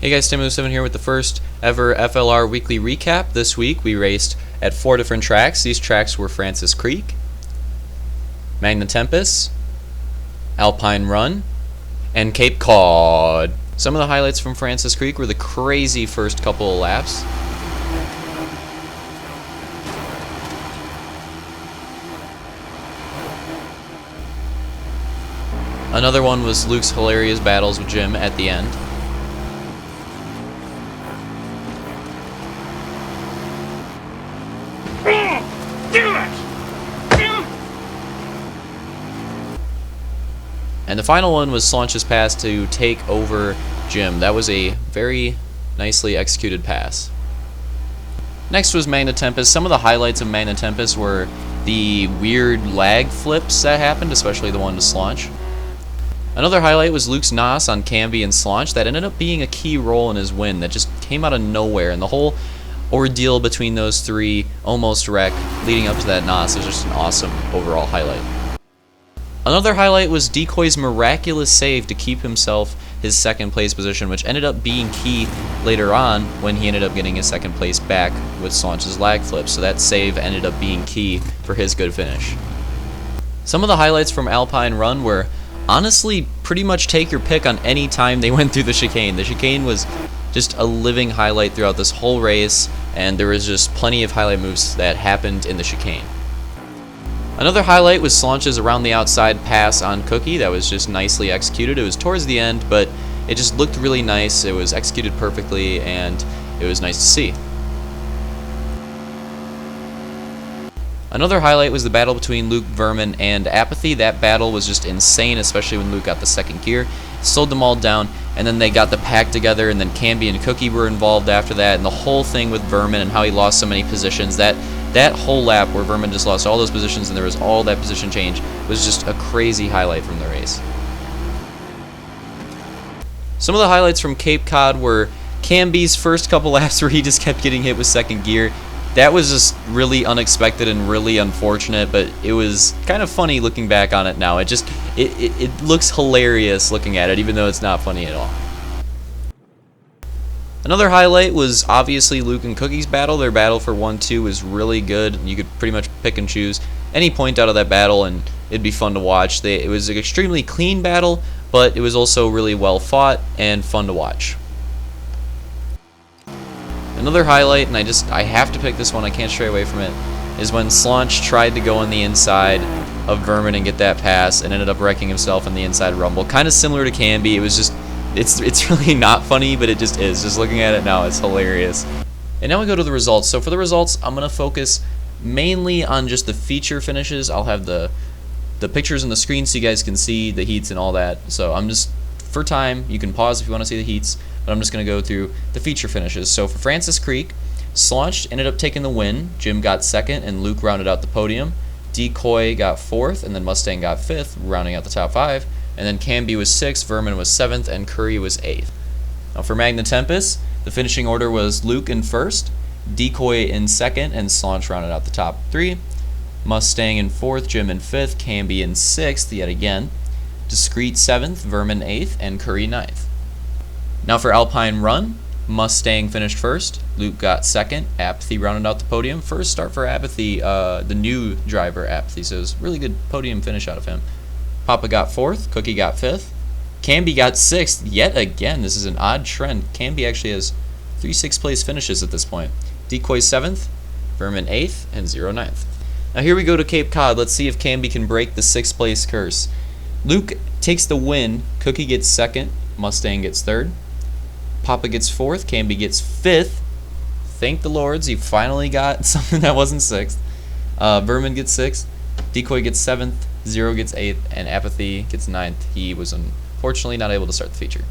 Hey guys, Tim07 here with the first ever FLR weekly recap. This week we raced at 4 different tracks. These tracks were Francis Creek, Magna Tempest, Alpine Run, and Cape Cod. Some of the highlights from Francis Creek were the crazy first couple of laps. Another one was Luke's hilarious battles with Jim at the end. And the final one was Slaunch's pass to take over Jim. That was a very nicely executed pass. Next was Magna Tempest. Some of the highlights of Magna Tempest were the weird lag flips that happened, especially the one to Slaunch. Another highlight was Luke's NOS on Camby and Slaunch. That ended up being a key role in his win. That just came out of nowhere, and the whole ordeal between those three almost wreck leading up to that NOS was just an awesome overall highlight. Another highlight was Decoy's miraculous save to keep himself his second place position, which ended up being key later on when he ended up getting his second place back with Slaunch's lag flip. So that save ended up being key for his good finish. Some of the highlights from Alpine Run were honestly pretty much take your pick on any time they went through the chicane. The chicane was just a living highlight throughout this whole race, and there was just plenty of highlight moves that happened in the chicane. Another highlight was Slaunch's around the outside pass on Cookie. That was just nicely executed. It was towards the end, but it just looked really nice. It was executed perfectly, and it was nice to see. Another highlight was the battle between Luke, Vermin, and Apathy. That battle was just insane, especially when Luke got the second gear. Slowed them all down, and then they got the pack together, and then Camby and Cookie were involved after that, and the whole thing with Vermin and how he lost so many positions. That whole lap where Vermin just lost all those positions and there was all that position change was just a crazy highlight from the race. Some of the highlights from Cape Cod were Camby's first couple laps where he just kept getting hit with second gear. That was just really unexpected and really unfortunate, but it was kind of funny looking back on it now. It looks hilarious looking at it, even though it's not funny at all. Another highlight was obviously Luke and Cookie's battle. Their battle for 1-2 was really good. You could pretty much pick and choose any point out of that battle, and it'd be fun to watch. It was an extremely clean battle, but it was also really well fought and fun to watch. Another highlight, and I have to pick this one, I can't stray away from it, is when Slaunch tried to go on the inside of Vermin and get that pass and ended up wrecking himself in the inside rumble. Kind of similar to Camby. It was just, it's really not funny, but it just is. Just looking at it now, it's hilarious. And now we go to the results. So for the results, I'm going to focus mainly on just the feature finishes. I'll have the pictures on the screen so you guys can see the heats and all that. So I'm just, for time, you can pause if you want to see the heats, but I'm just going to go through the feature finishes. So for Francis Creek, Slaunch ended up taking the win. Jim got second, and Luke rounded out the podium. Decoy got fourth, and then Mustang got fifth, rounding out the top five. And then Camby was 6th, Vermin was 7th, and Curry was 8th. Now for Magna Tempest, the finishing order was Luke in 1st, Decoy in 2nd, and Slaunch rounded out the top 3. Mustang in 4th, Jim in 5th, Camby in 6th yet again. Discreet 7th, Vermin 8th, and Curry 9th. Now for Alpine Run, Mustang finished 1st, Luke got 2nd, Apathy rounded out the podium. First start for Apathy, the new driver Apathy, so it was a really good podium finish out of him. Papa got 4th, Cookie got 5th, Camby got 6th, yet again. This is an odd trend. Camby actually has 3 6th place finishes at this point. Decoy 7th, Vermin 8th, and 0 9th. Now here we go to Cape Cod. Let's see if Camby can break the 6th place curse. Luke takes the win, Cookie gets 2nd, Mustang gets 3rd, Papa gets 4th, Camby gets 5th. Thank the Lords, he finally got something that wasn't 6th. Vermin gets 6th, Decoy gets 7th, Zero gets 8th, and Apathy gets 9th. He was unfortunately not able to start the feature.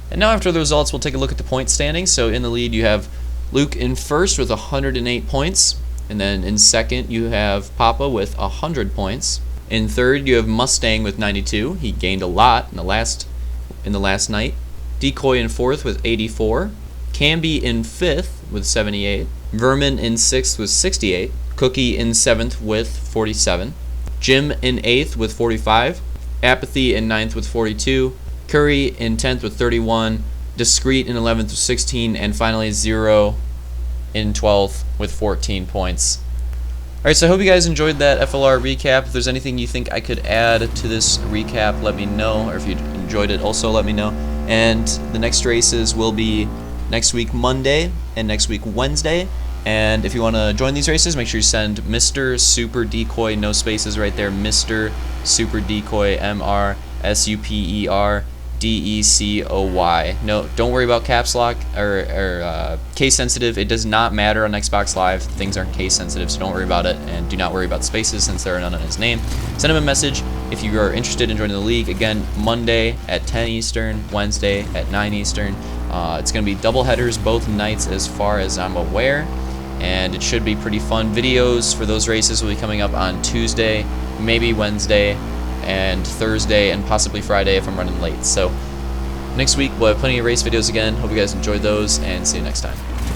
And now after the results, we'll take a look at the point standings. So in the lead, you have Luke in 1st with 108 points. And then in 2nd, you have Papa with 100 points. In 3rd, you have Mustang with 92. He gained a lot in the last night. Decoy in 4th with 84. Camby in 5th with 78. Vermin in 6th with 68. Cookie in 7th with 47. Jim in 8th with 45, Apathy in 9th with 42, Curry in 10th with 31, Discreet in 11th with 16, and finally Zero in 12th with 14 points. Alright, so I hope you guys enjoyed that FLR recap. If there's anything you think I could add to this recap, let me know. Or if you enjoyed it, also let me know. And the next races will be next week Monday and next week Wednesday. And if you want to join these races, make sure you send Mr. Super Decoy, no spaces right there, Mr. Super Decoy, MrSuperDecoy. No, don't worry about caps lock or case sensitive. It does not matter on Xbox Live. Things aren't case sensitive, so don't worry about it. And do not worry about spaces since there are none on his name. Send him a message if you are interested in joining the league. Again, Monday at 10 Eastern, Wednesday at 9 Eastern. It's going to be double headers both nights as far as I'm aware. And it should be pretty fun. Videos for those races will be coming up on Tuesday, maybe Wednesday, and Thursday, and possibly Friday if I'm running late. So next week we'll have plenty of race videos again. Hope you guys enjoyed those, and see you next time.